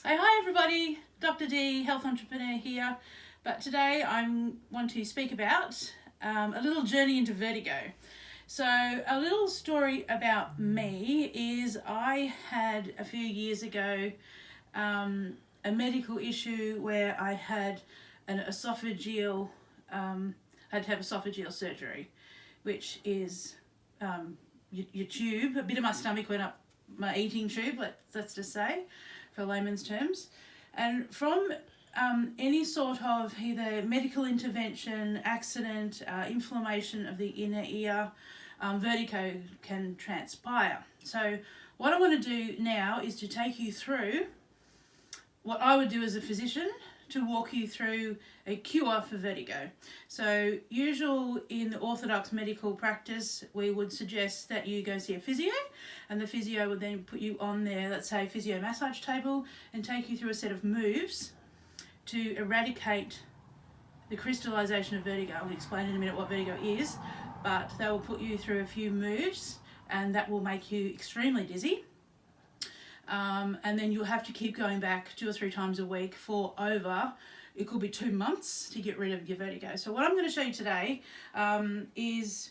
Hi everybody, Dr Dee Health Entrepreneur here, but today I want to speak about a little journey into vertigo. So a little story about me is I had a few years ago a medical issue where I had an esophageal, had to have esophageal surgery, which is your tube, a bit of my stomach went up my eating tube, let's just say, for layman's terms. And from any sort of either medical intervention, accident, inflammation of the inner ear, vertigo can transpire. So what I want to do now is to take you through what I would do as a physician to walk you through a cure for vertigo. So usual in the orthodox medical practice, we would suggest that you go see a physio, and the physio would then put you on their, let's say, physio massage table and take you through a set of moves to eradicate the crystallization of vertigo. I'll explain in a minute what vertigo is, but they will put you through a few moves and that will make you extremely dizzy. And then you'll have to keep going back 2 or 3 times a week for over, it could be 2 months to get rid of your vertigo. So what I'm going to show you today is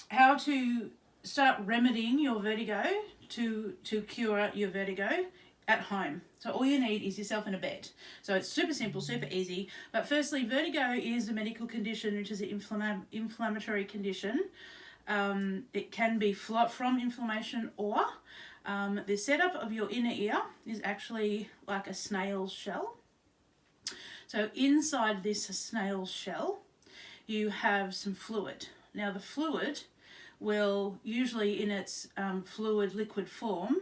how to start remedying your vertigo to cure your vertigo at home. So all you need is yourself in a bed. So it's super simple, super easy. But firstly, vertigo is a medical condition, which is an inflammatory condition. It can be from inflammation, or the setup of your inner ear is actually like a snail's shell. So inside this snail's shell, you have some fluid. Now the fluid will usually in its fluid liquid form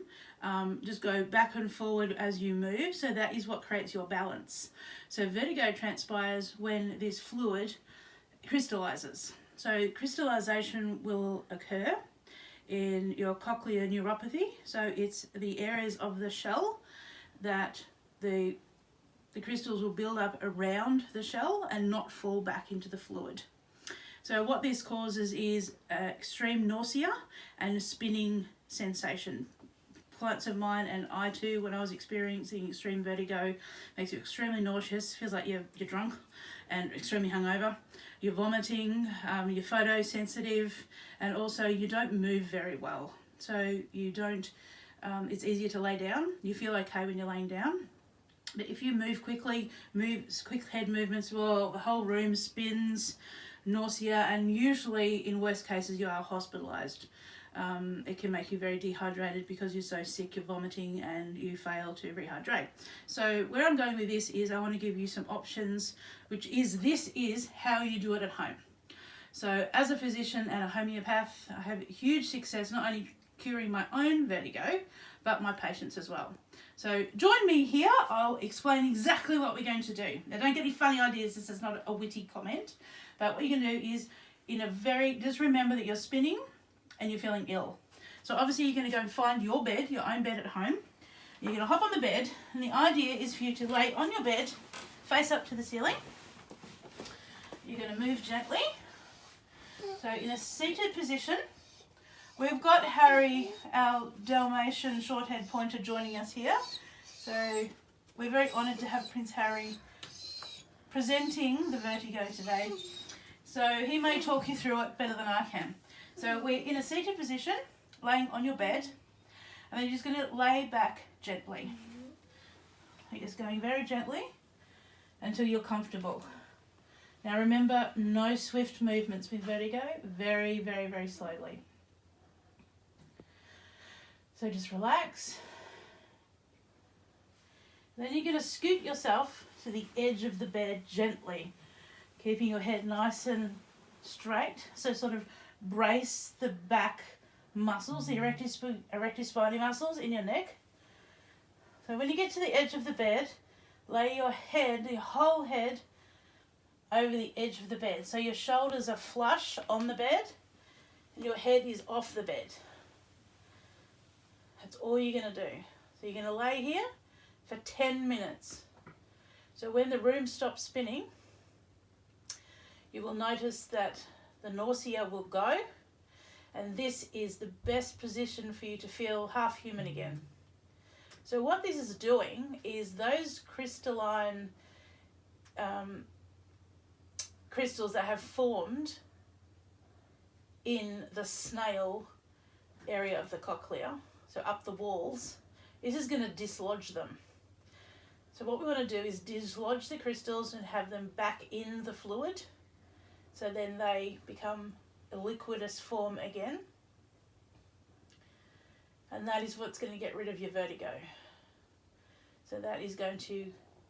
just go back and forward as you move. So that is what creates your balance. So vertigo transpires when this fluid crystallizes. So crystallization will occur in your cochlear neuropathy. So it's the areas of the shell that the crystals will build up around the shell and not fall back into the fluid. So what this causes is extreme nausea and a spinning sensation. Clients of mine and I too, when I was experiencing extreme vertigo, makes you extremely nauseous, feels like you're drunk and extremely hungover. You're vomiting, you're photosensitive, and also you don't move very well. So you don't, it's easier to lay down. You feel okay when you're laying down. But if you move quickly, quick head movements, well, the whole room spins, nausea, and usually in worst cases you are hospitalized. It can make you very dehydrated because you're so sick, you're vomiting and you fail to rehydrate. So where I'm going with this is I want to give you some options, this is how you do it at home. So as a physician and a homeopath, I have huge success not only curing my own vertigo, but my patients as well. So join me here, I'll explain exactly what we're going to do. Now don't get any funny ideas, this is not a witty comment, but what you're going to do is just remember that you're spinning and you're feeling ill. So obviously you're going to go and find your bed, your own bed at home. You're going to hop on the bed, and the idea is for you to lay on your bed, face up to the ceiling. You're going to move gently. So in a seated position, we've got Harry, our Dalmatian short-haired pointer, joining us here. So we're very honoured to have Prince Harry presenting the vertigo today. So he may talk you through it better than I can. So we're in a seated position, laying on your bed, and then you're just going to lay back gently. You're just going very gently until you're comfortable. Now remember, no swift movements with vertigo, very, very, very slowly. So just relax. Then you're going to scoot yourself to the edge of the bed gently, keeping your head nice and straight. So sort of brace the back muscles, the erector spinae muscles in your neck. So when you get to the edge of the bed, lay your whole head over the edge of the bed. So your shoulders are flush on the bed and your head is off the bed. That's all you're going to do. So you're going to lay here for 10 minutes. So when the room stops spinning, you will notice that the nausea will go, and this is the best position for you to feel half human again. So what this is doing is those crystalline crystals that have formed in the snail area of the cochlea, so up the walls, this is going to dislodge them. So what we want to do is dislodge the crystals and have them back in the fluid, so then they become a liquidous form again. And that is what's going to get rid of your vertigo. So that is going to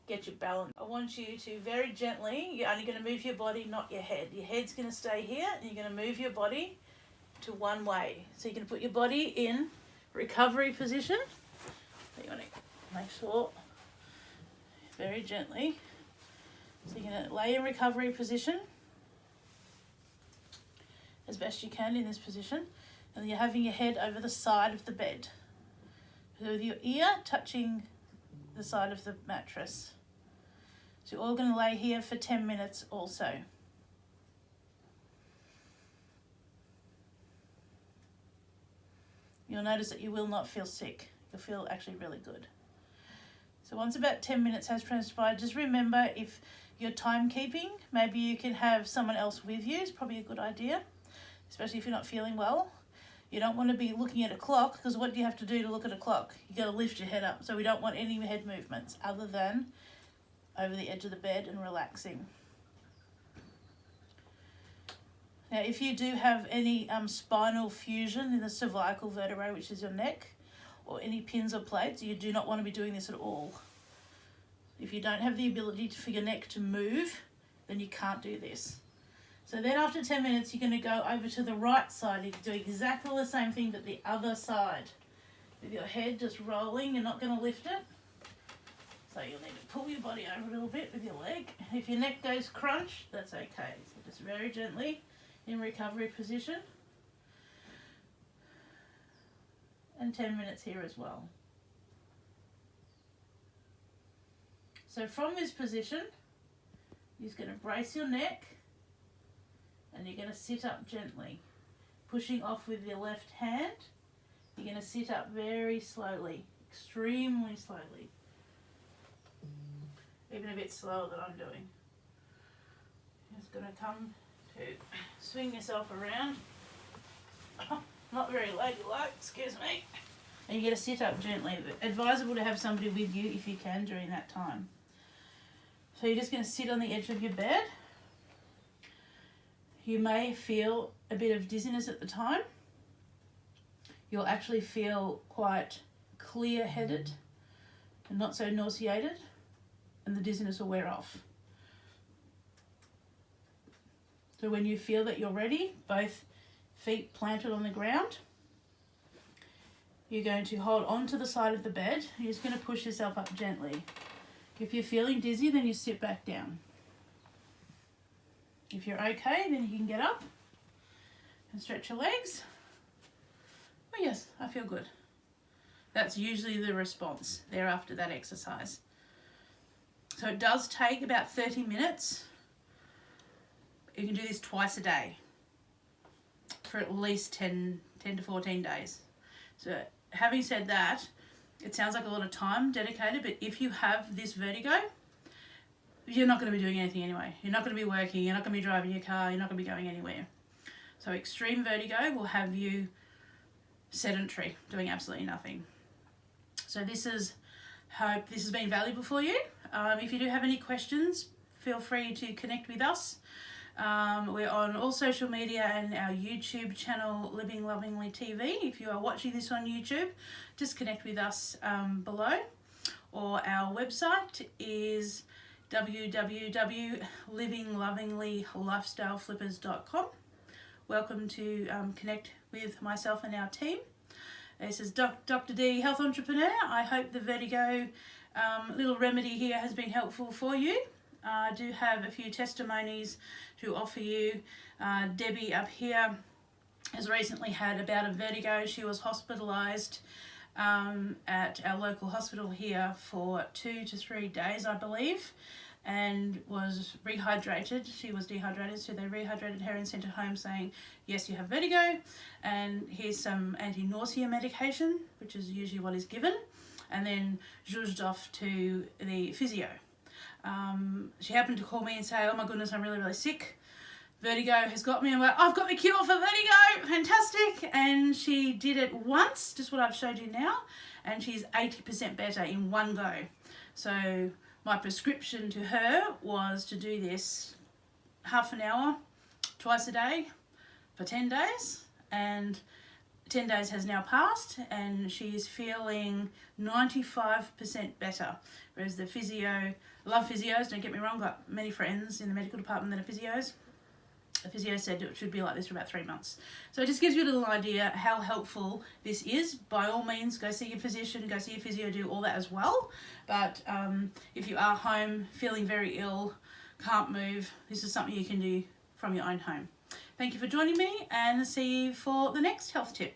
get you balanced. I want you to very gently, you're only going to move your body, not your head. Your head's going to stay here, and you're going to move your body to one way. So you're going to put your body in recovery position. So you want to make sure, very gently. So you're going to lay in recovery position as best you can in this position. And you're having your head over the side of the bed, with your ear touching the side of the mattress. So you're all going to lay here for 10 minutes also. You'll notice that you will not feel sick. You'll feel actually really good. So once about 10 minutes has transpired, just remember, if you're timekeeping, maybe you can have someone else with you. It's probably a good idea, especially if you're not feeling well. You don't want to be looking at a clock, because what do you have to do to look at a clock? You got to lift your head up. So we don't want any head movements other than over the edge of the bed and relaxing. Now, if you do have any spinal fusion in the cervical vertebrae, which is your neck, or any pins or plates, you do not want to be doing this at all. If you don't have the ability for your neck to move, then you can't do this. So then after 10 minutes, you're going to go over to the right side. You can do exactly the same thing, but the other side. With your head just rolling, you're not going to lift it. So you'll need to pull your body over a little bit with your leg. If your neck goes crunch, that's okay. So just very gently in recovery position. And 10 minutes here as well. So from this position, you're just going to brace your neck. And you're going to sit up gently, pushing off with your left hand. You're going to sit up very slowly, extremely slowly. Even a bit slower than I'm doing. Just going to come to swing yourself around. Not very ladylike, excuse me. And you're going to sit up gently. Advisable to have somebody with you if you can during that time. So you're just going to sit on the edge of your bed. You may feel a bit of dizziness at the time. You'll actually feel quite clear-headed and not so nauseated, and the dizziness will wear off. So when you feel that you're ready, both feet planted on the ground, you're going to hold on to the side of the bed. You're just going to push yourself up gently. If you're feeling dizzy, then you sit back down. If you're okay, then you can get up and stretch your legs. Oh yes, I feel good. That's usually the response thereafter that exercise. So it does take about 30 minutes. You can do this twice a day for at least 10 to 14 days. So having said that, it sounds like a lot of time dedicated, but if you have this vertigo, you're not going to be doing anything anyway. You're not going to be working, you're not going to be driving your car, you're not going to be going anywhere. So extreme vertigo will have you sedentary, doing absolutely nothing. So hope this has been valuable for you. If you do have any questions, feel free to connect with us. We're on all social media and our YouTube channel, Living Lovingly TV. If you are watching this on YouTube, just connect with us below. Or our website is www.livinglovinglylifestyleflippers.com. Welcome to connect with myself and our team. This is Dr Dee Health Entrepreneur. I hope the vertigo little remedy here has been helpful for you. I do have a few testimonies to offer you. Debbie up here has recently had a bout of vertigo. She was hospitalised at our local hospital here for 2 to 3 days, I believe, and was rehydrated. She was dehydrated, so they rehydrated her and sent her home saying, yes, you have vertigo, and here's some anti-nausea medication, which is usually what is given, and then zhuzhed off to the physio. She happened to call me and say, oh my goodness, I'm really, really sick. Vertigo has got me. I'm like, I've got the cure for vertigo, fantastic. And she did it once, just what I've showed you now, and she's 80% better in one go. So my prescription to her was to do this half an hour, twice a day for 10 days. And 10 days has now passed and she's feeling 95% better. Whereas the physio, I love physios, don't get me wrong, got many friends in the medical department that are physios. The physio said it should be like this for about 3 months. So it just gives you a little idea how helpful this is. By all means, go see your physician, go see your physio, do all that as well. But if you are home, feeling very ill, can't move, this is something you can do from your own home. Thank you for joining me and see you for the next health tip.